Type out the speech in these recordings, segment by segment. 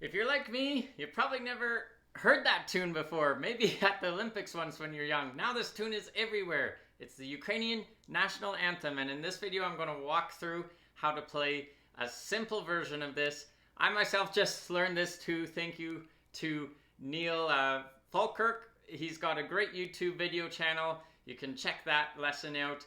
If you're like me, you've probably never heard that tune before, maybe at the Olympics once when you're young. Now this tune is everywhere. It's the Ukrainian national anthem, and in this video I'm going to walk through how to play a simple version of this. I myself just learned this too. Thank you to Neil Falkirk. He's got a great YouTube video channel. You can check that lesson out.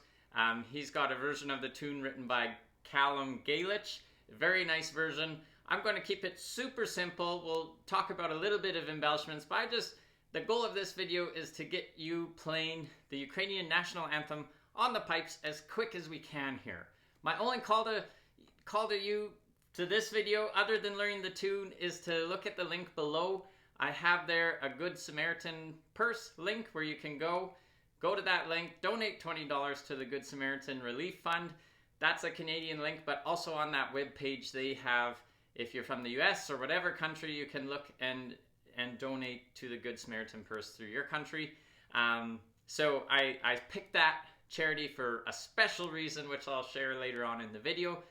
He's got a version of the tune written by Calum, Galleitch. Very nice version. I'm going to keep it super simple. We'll talk about a little bit of embellishments, but the goal of this video is to get you playing the Ukrainian national anthem on the pipes as quick as we can here. My only call to you to this video, other than learning the tune, is to look at the link below. I have there a Good Samaritan purse link where you can go to that link, donate $20 to the Good Samaritan Relief Fund. That's a Canadian link, but also on that web page they have, if you're from the US or whatever country, you can look and donate to the Good Samaritan purse through your country. So I picked that charity for a special reason, which I'll share later on in the video.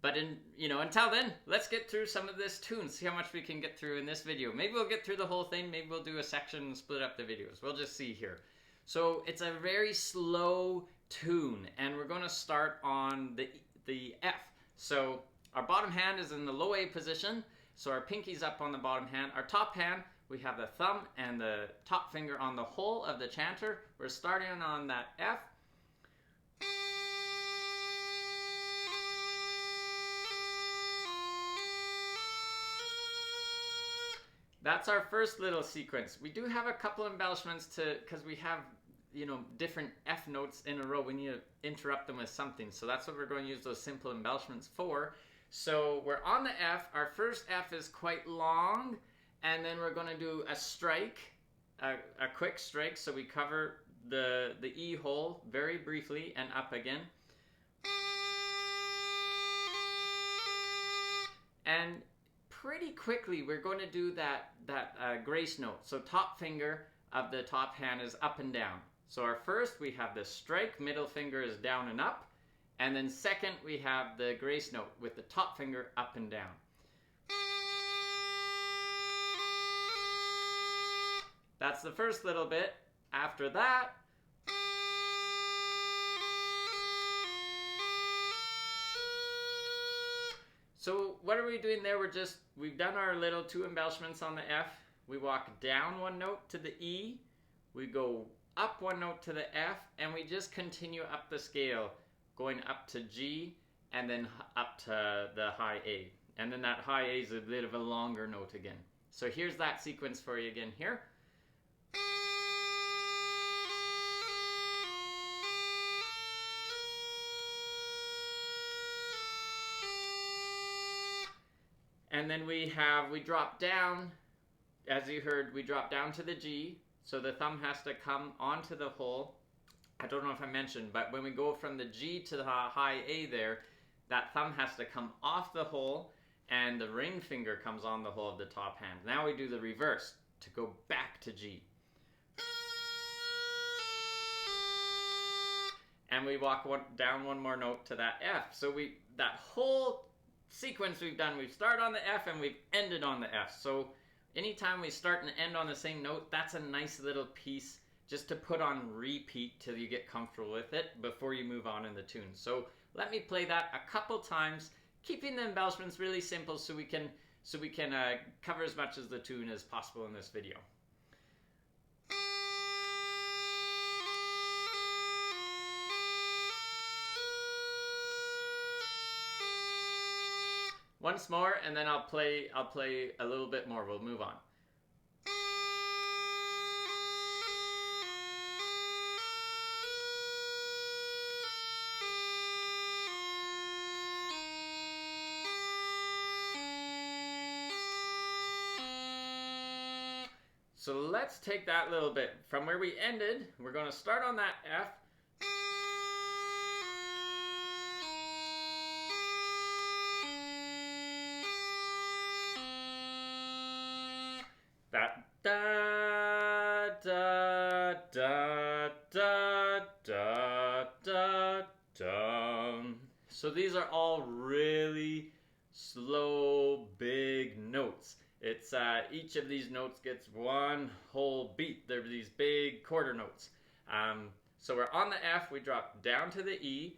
But until then, let's get through some of this tune, see how much we can get through in this video. Maybe we'll get through the whole thing, maybe we'll do a section and split up the videos. We'll just see here. So it's a very slow tune, and we're going to start on the F. So our bottom hand is in the low A position, so our pinky's up on the bottom hand. Our top hand, we have the thumb and the top finger on the whole of the chanter. We're starting on that F. That's our first little sequence. We do have a couple embellishments because we have, different F notes in a row. We need to interrupt them with something. So that's what we're going to use those simple embellishments for. So we're on the F. Our first F is quite long, and then we're going to do a strike, a quick strike. So we cover the E hole very briefly and up again. And pretty quickly we're going to do that grace note. So top finger of the top hand is up and down. So our first, we have the strike, middle finger is down and up, and then second we have the grace note with the top finger up and down. That's the first little bit. After that, so what are we doing there? We've done our little two embellishments on the F. We walk down one note to the E, we go up one note to the F, and we just continue up the scale, going up to G, and then up to the high A. And then that high A is a bit of a longer note again. So here's that sequence for you again here. And then we drop down, as you heard, we drop down to the G, so the thumb has to come onto the hole. I don't know if I mentioned, but when we go from the G to the high A there, that thumb has to come off the hole, and the ring finger comes on the hole of the top hand. Now we do the reverse, to go back to G. And we walk down one more note to that F. So that whole sequence we've done, we've started on the F and we've ended on the F. So anytime we start and end on the same note, that's a nice little piece just to put on repeat till you get comfortable with it before you move on in the tune. So let me play that a couple times, keeping the embellishments really simple so we can cover as much of the tune as possible in this video. Once more, and then I'll play a little bit more. We'll move on. So let's take that little bit. From where we ended, we're going to start on that F. That da da da da da da da. So these are all really slow, big notes. It's each of these notes gets one whole beat. They're these big quarter notes. So we're on the F, we drop down to the E.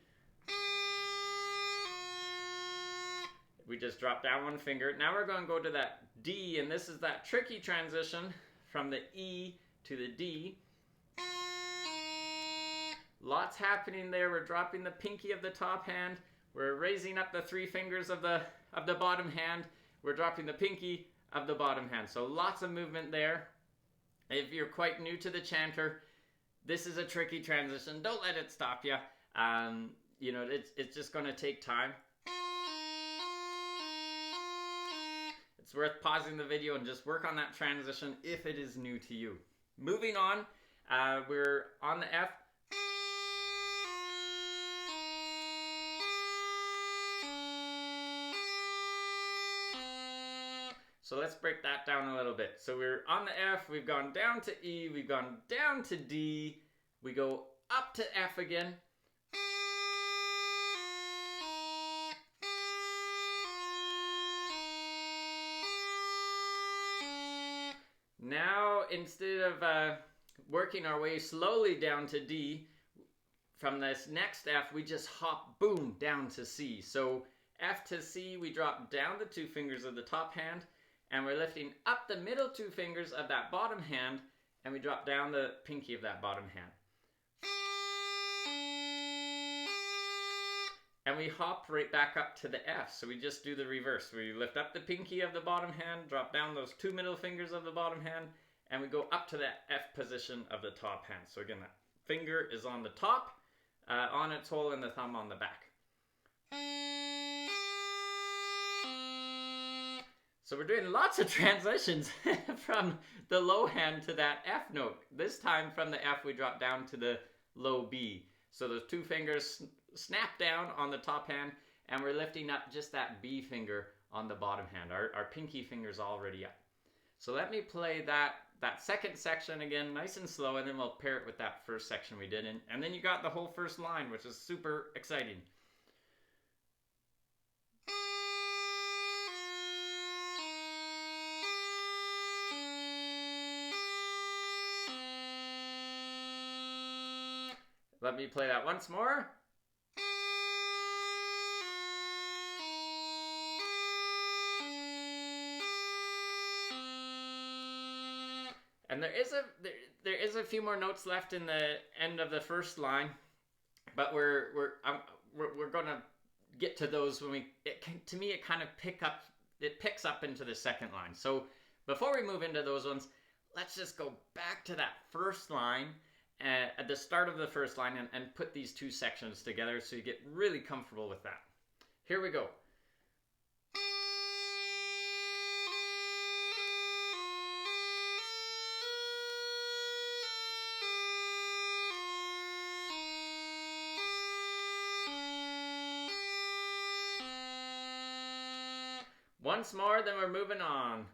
We just drop down one finger. Now we're going to go to that D, and this is that tricky transition from the E to the D. Lots happening there. We're dropping the pinky of the top hand. We're raising up the three fingers of the bottom hand. We're dropping the pinky of the bottom hand. So lots of movement there. If you're quite new to the chanter, this is a tricky transition. Don't let it stop you. You know, it's just going to take time. It's worth pausing the video and just work on that transition if it is new to you. Moving on, we're on the F. So let's break that down a little bit. So we're on the F, we've gone down to E, we've gone down to D, we go up to F again. Now, instead of working our way slowly down to D, from this next F, we just hop, boom, down to C. So F to C, we drop down the two fingers of the top hand, and we're lifting up the middle two fingers of that bottom hand, and we drop down the pinky of that bottom hand. And we hop right back up to the F, so we just do the reverse. We lift up the pinky of the bottom hand, drop down those two middle fingers of the bottom hand, and we go up to that F position of the top hand. So again, that finger is on the top, on its hole, and the thumb on the back. So we're doing lots of transitions from the low hand to that F note. This time from the F, we drop down to the low B. So those two fingers snap down on the top hand, and we're lifting up just that B finger on the bottom hand. Our pinky finger's already up. So let me play that second section again, nice and slow, and then we'll pair it with that first section we did. And then you got the whole first line, which is super exciting. Let me play that once more. And there is a few more notes left in the end of the first line, but we're gonna get to those when to me it kind of picks up into the second line. So before we move into those ones, let's just go back to that first line at the start of the first line and put these two sections together so you get really comfortable with that. Here we go. Once more, then we're moving on.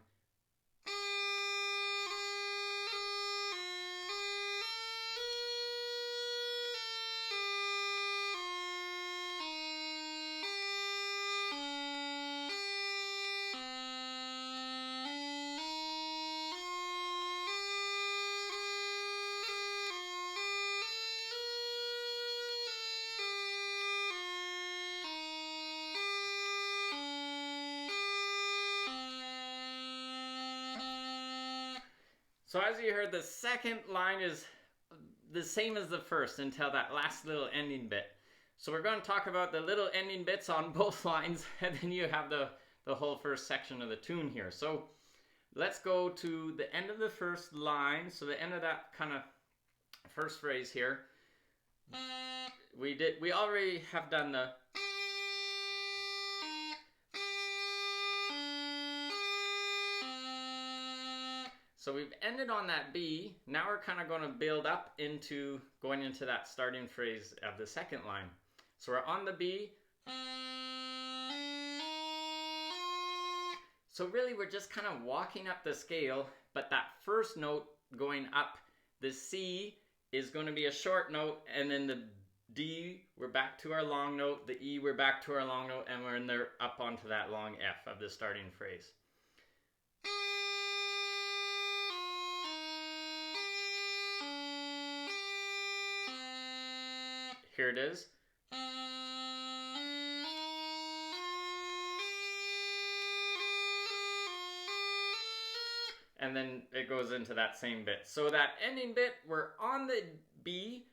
So as you heard, the second line is the same as the first until that last little ending bit. So we're going to talk about the little ending bits on both lines, and then you have the whole first section of the tune here. So let's go to the end of the first line. So the end of that kind of first phrase here. We already have done the... So we've ended on that B. Now we're kind of going to build up into going into that starting phrase of the second line. So we're on the B. So really we're just kind of walking up the scale, but that first note going up, the C is going to be a short note, and then the D, we're back to our long note, the E, we're back to our long note, and we're in there up onto that long F of the starting phrase. Here it is. And then it goes into that same bit. So that ending bit, we're on the B.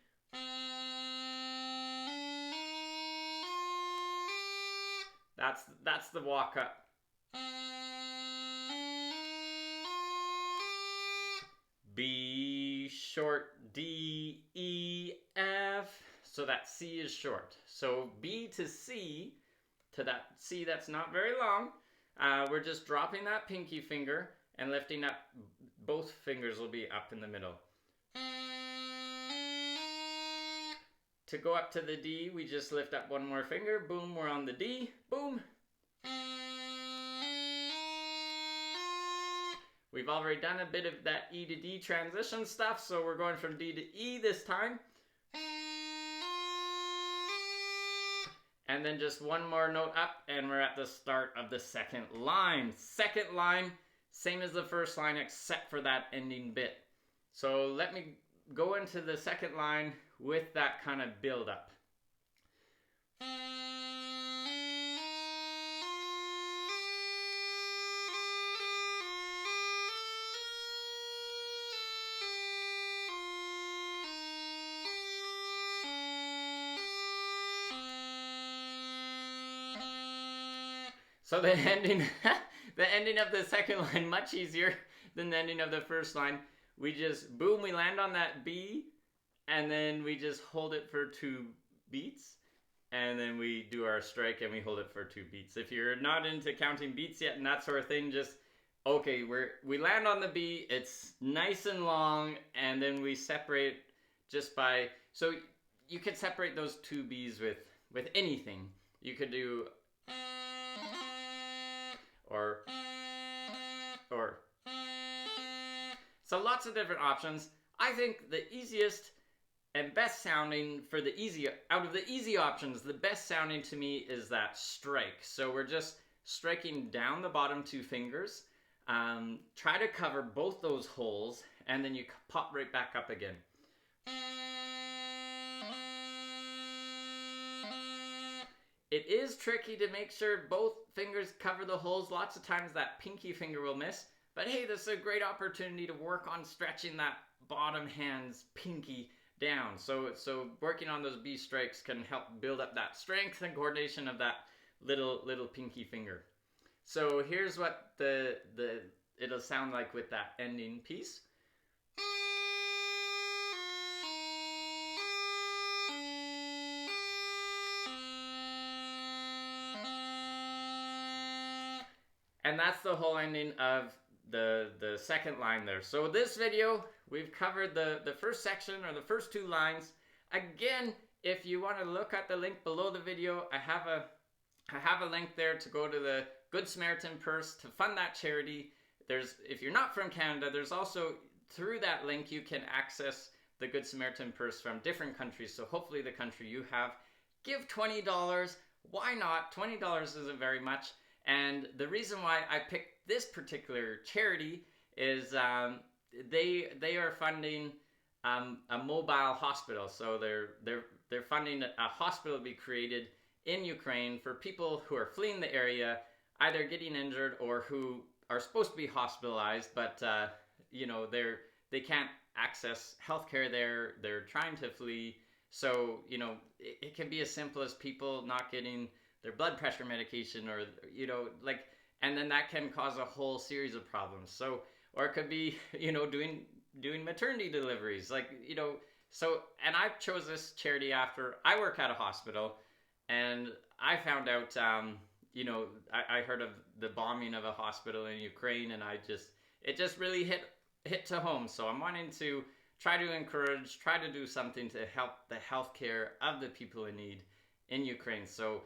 That's the walk up. B short, D, E, F. So that C is short. So B to C, to that C that's not very long, we're just dropping that pinky finger and lifting up. Both fingers will be up in the middle. To go up to the D, we just lift up one more finger. Boom, we're on the D. Boom. We've already done a bit of that E to D transition stuff, so we're going from D to E this time. And then just one more note up, and we're at the start of the second line. Second line, same as the first line, except for that ending bit. So let me go into the second line with that kind of build up. So the ending, the ending of the second line, much easier than the ending of the first line. We just, boom, we land on that B, and then we just hold it for 2 beats, and then we do our strike and we hold it for 2 beats. If you're not into counting beats yet and that sort of thing, just, okay, we land on the B, it's nice and long, and then we separate just by, so you could separate those 2 Bs with anything. You could do or so lots of different options. I think the easiest and best sounding for the out of the easy options, the best sounding to me is that strike. So we're just striking down the bottom 2 fingers, try to cover both those holes, and then you pop right back up again. It is tricky to make sure both fingers cover the holes. Lots of times that pinky finger will miss. But hey, this is a great opportunity to work on stretching that bottom hand's pinky down. So working on those B strikes can help build up that strength and coordination of that little pinky finger. So here's what it'll sound like with that ending piece. And that's the whole ending of the second line there. So this video, we've covered the first section, or the first 2 lines. Again, if you want to look at the link below the video, I have a link there to go to the Good Samaritan Purse to fund that charity. If you're not from Canada, there's also, through that link, you can access the Good Samaritan Purse from different countries. So hopefully the country you have. Give $20. Why not? $20 isn't very much. And the reason why I picked this particular charity is they are funding a mobile hospital. So they're funding a hospital to be created in Ukraine for people who are fleeing the area, either getting injured or who are supposed to be hospitalized, but you know, they can't access healthcare there. They're trying to flee. So, you know, it can be as simple as people not getting their blood pressure medication, or, you know, like, and then that can cause a whole series of problems. So, or it could be, you know, doing maternity deliveries, like, you know. So, and I chose this charity after I work at a hospital, and I found out, you know, I heard of the bombing of a hospital in Ukraine, and it just really hit to home. So I'm wanting to try to encourage, try to do something to help the healthcare of the people in need in Ukraine. So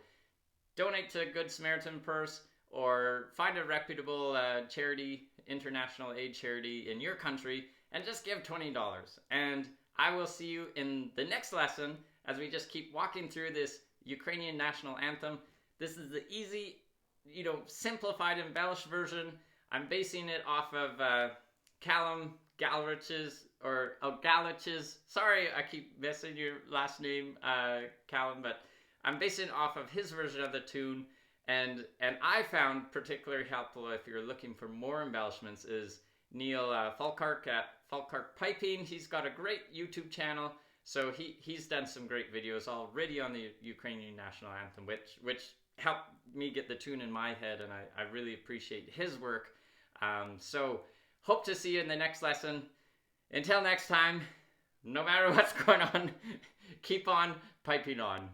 donate to Good Samaritan Purse, or find a reputable charity, international aid charity in your country, and just give $20. And I will see you in the next lesson as we just keep walking through this Ukrainian national anthem. This is the easy, you know, simplified, embellished version. I'm basing it off of Calum Galleitch's. Sorry, I keep missing your last name, Calum, but I'm basing it off of his version of the tune. And I found particularly helpful if you're looking for more embellishments is Neil Falkirk at Falkirk Piping. He's got a great YouTube channel. So he's done some great videos already on the Ukrainian national anthem, which helped me get the tune in my head, and I really appreciate his work. So hope to see you in the next lesson. Until next time, no matter what's going on, keep on piping on.